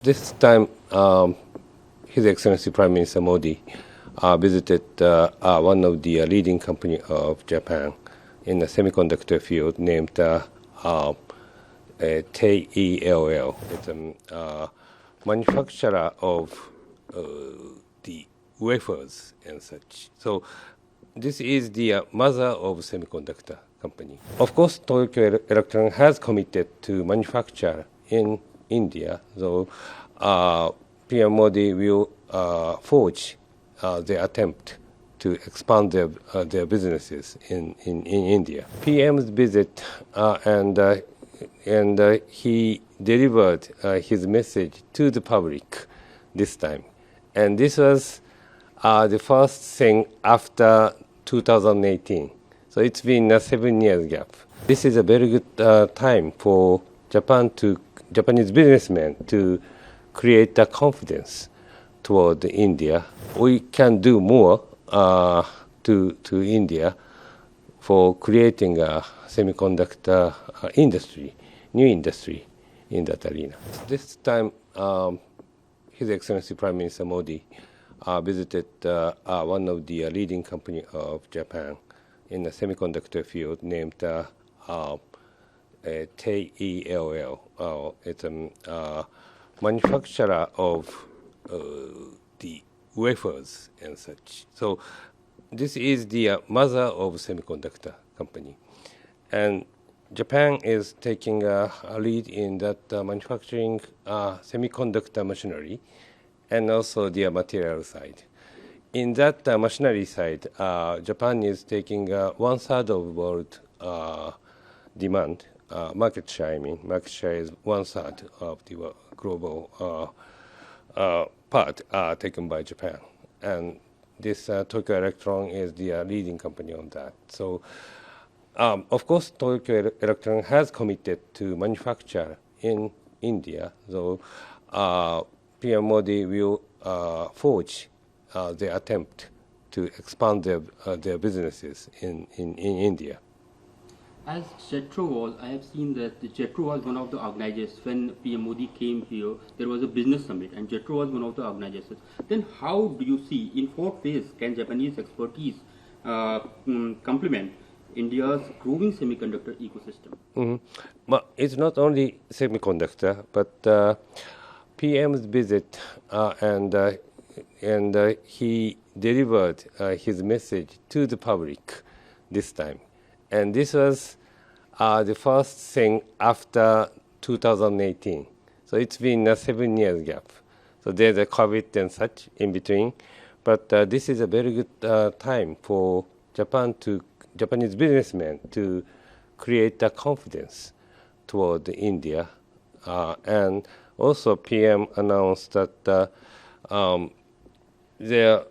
This time, His Excellency Prime Minister Modi visited one of the leading companies of Japan in the semiconductor field named TELL. It's a manufacturer of the wafers and such. So this is the mother of semiconductor company. Of course, Tokyo Electron has committed to manufacture in India, so PM Modi will forge their attempt to expand their businesses in India. PM's visit and he delivered his message to the public this time. And this was the first thing after 2018. So it's been a 7 years gap. This is a very good time for Japanese businessmen to create a confidence toward India. We can do more to India for creating a semiconductor industry, new industry in that arena. This time, His Excellency Prime Minister Modi visited one of the leading companies of Japan in the semiconductor field named TELL. It's a manufacturer of the wafers and such. So this is the mother of semiconductor company. And Japan is taking a lead in that manufacturing semiconductor machinery and also the material side. In that machinery side, Japan is taking 1/3 of world demand. Market share, market share is 1/3 of the global part taken by Japan. And this Tokyo Electron is the leading company on that. So, of course, Tokyo Electron has committed to manufacture in India. So, PM Modi will forge their attempt to expand their businesses in India. As JETRO was, I have seen that the JETRO was one of the organizers. When PM Modi came here, there was a business summit and JETRO was one of the organizers. Then how do you see, in what ways can Japanese expertise complement India's growing semiconductor ecosystem? Mm-hmm. But it's not only semiconductor, but PM's visit and he delivered his message to the public this time. And this was the first thing after 2018. So it's been a 7 years gap. So there's a COVID and such in between. But this is a very good time for Japanese businessmen to create a confidence toward India. And also PM announced that they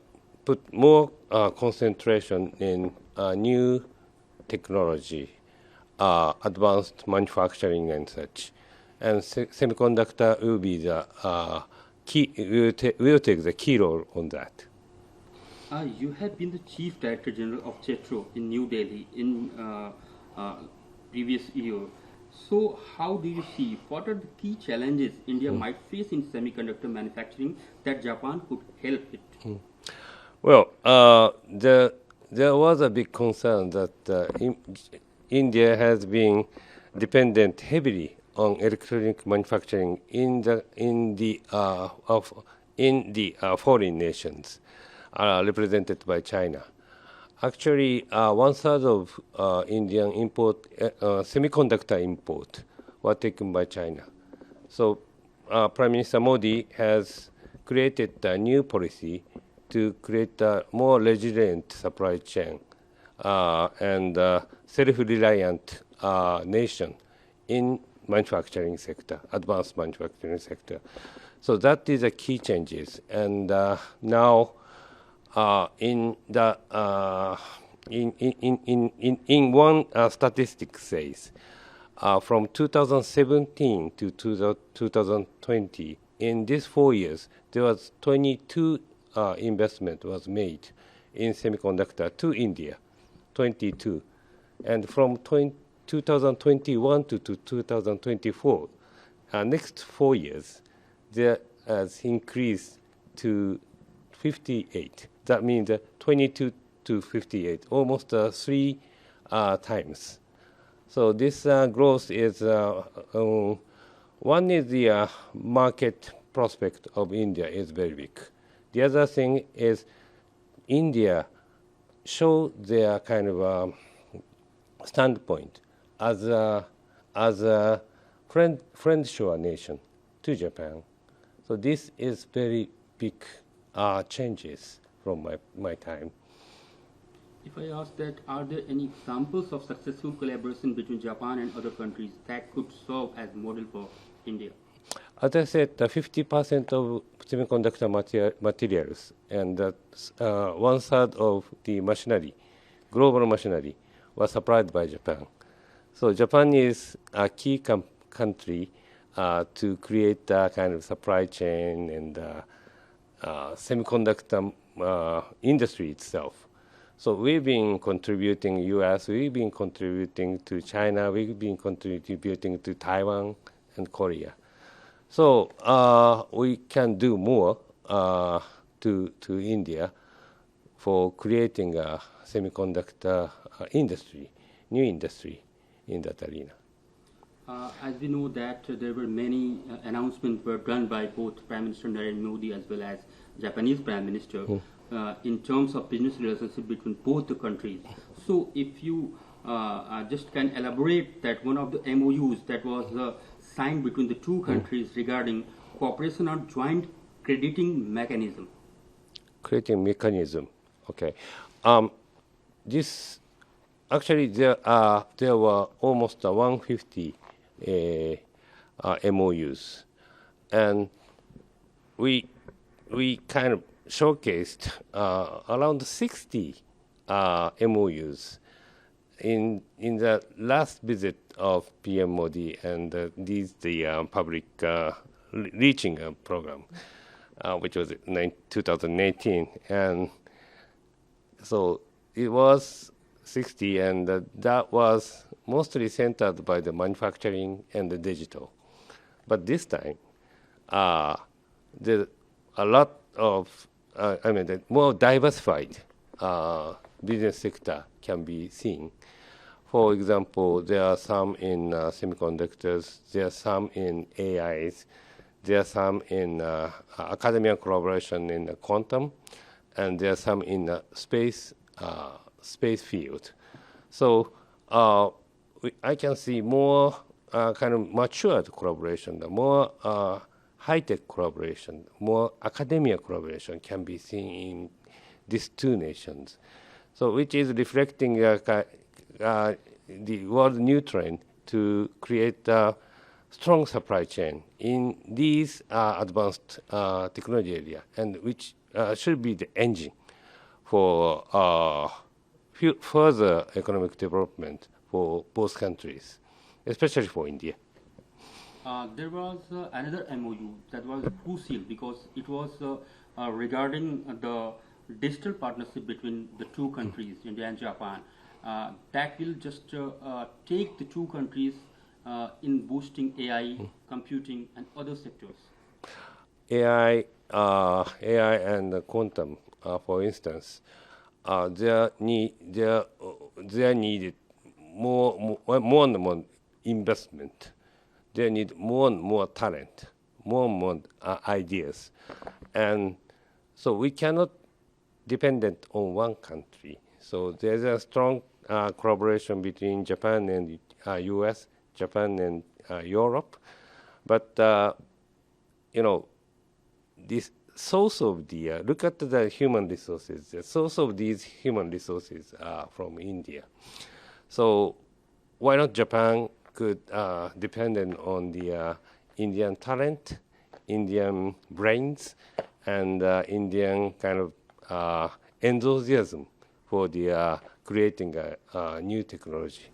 put more concentration in new technology, advanced manufacturing and such. And semiconductor will be the key, will take the key role on that. You have been the Chief Director General of JETRO in New Delhi in previous year. So how do you see, what are the key challenges India might face in semiconductor manufacturing that Japan could help it? Well, there was a big concern that India has been dependent heavily on electronic manufacturing in the foreign nations, represented by China. Actually, 1/3 of Indian import, semiconductor import, were taken by China. So, Prime Minister Modi has created a new policy to create a more resilient supply chain and self-reliant nation in manufacturing sector, advanced manufacturing sector. So that is a key changes. And now in one statistic says from 2017 to 2020, in these 4 years, there was 22 investment was made in semiconductor to India, 22. And from 2021 to 2024, next 4 years, there has increased to 58. That means 22 to 58, almost 3 times. So this growth is one is the market prospect of India is very big. The other thing is India show their kind of standpoint as a friendship nation to Japan. So this is very big changes from my time. If I ask that, are there any examples of successful collaboration between Japan and other countries that could serve as model for India? As I said, 50% of semiconductor materials and 1/3 of the machinery, global machinery, was supplied by Japan. So Japan is a key country to create a kind of supply chain and semiconductor industry itself. So we've been contributing U.S., we've been contributing to China, we've been contributing to Taiwan and Korea. So we can do more to India for creating a semiconductor industry, new industry in that arena. As we know that there were many announcements were done by both Prime Minister Narendra Modi as well as Japanese Prime Minister in terms of business relationship between both the countries. So if you just can elaborate that one of the MoUs that was signed between the two countries regarding cooperation on joint crediting mechanism. Creating mechanism, okay. This actually there were almost 150 MoUs, and we kind of showcased around 60 MoUs in the last visit of PM Modi and the public reaching program, which was in 2018, and so it was 60, and that was mostly centered by the manufacturing and the digital. But this time, there's a lot of, the more diversified business sector can be seen. For example, there are some in semiconductors, there are some in AIs, there are some in academia collaboration in quantum, and there are some in space field. So I can see more kind of matured collaboration, more high-tech collaboration, more academia collaboration can be seen in these two nations. So which is reflecting the world new trend to create a strong supply chain in these advanced technology area, and which should be the engine for further economic development for both countries, especially for India. There was another MOU that was crucial because it was regarding the digital partnership between the two countries, India and Japan, that will just take the two countries in boosting AI, computing, and other sectors. AI and quantum, for instance, they needed more and more investment. They need more and more talent, more and more ideas, and so we cannot dependent on one country. So there's a strong collaboration between Japan and U.S., Japan and Europe, but this source of the look at the human resources. The source of these human resources are from India. So why not Japan could dependent on the Indian talent, Indian brains, and Indian kind of enthusiasm for the creating a new technology.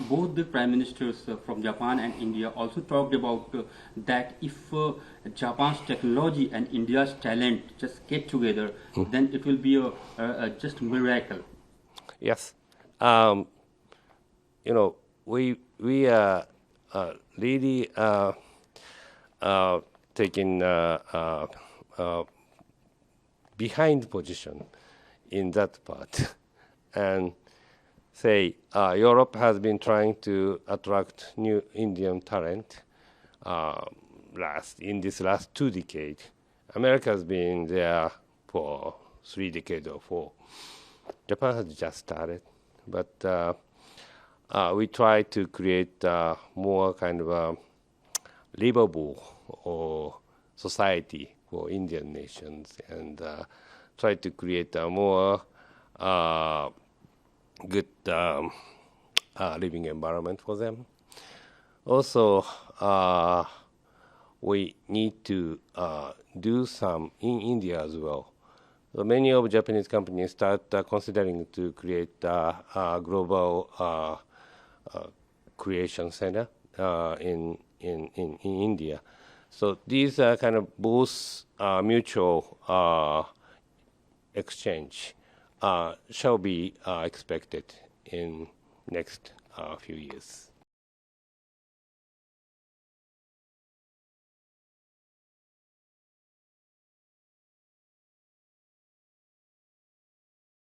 Both the prime ministers from Japan and India also talked about that if Japan's technology and India's talent just get together, then it will be a just miracle. Yes, we are really taking behind position in that part. And say Europe has been trying to attract new Indian talent in this last 2 decades. America has been there for 3 decades or 4. Japan has just started, but we try to create more kind of a livable or society for Indian nations, and try to create a more good living environment for them. Also, we need to do some in India as well. So many of Japanese companies start considering to create a global creation center in India. So these are kind of both mutual exchange shall be expected in next few years.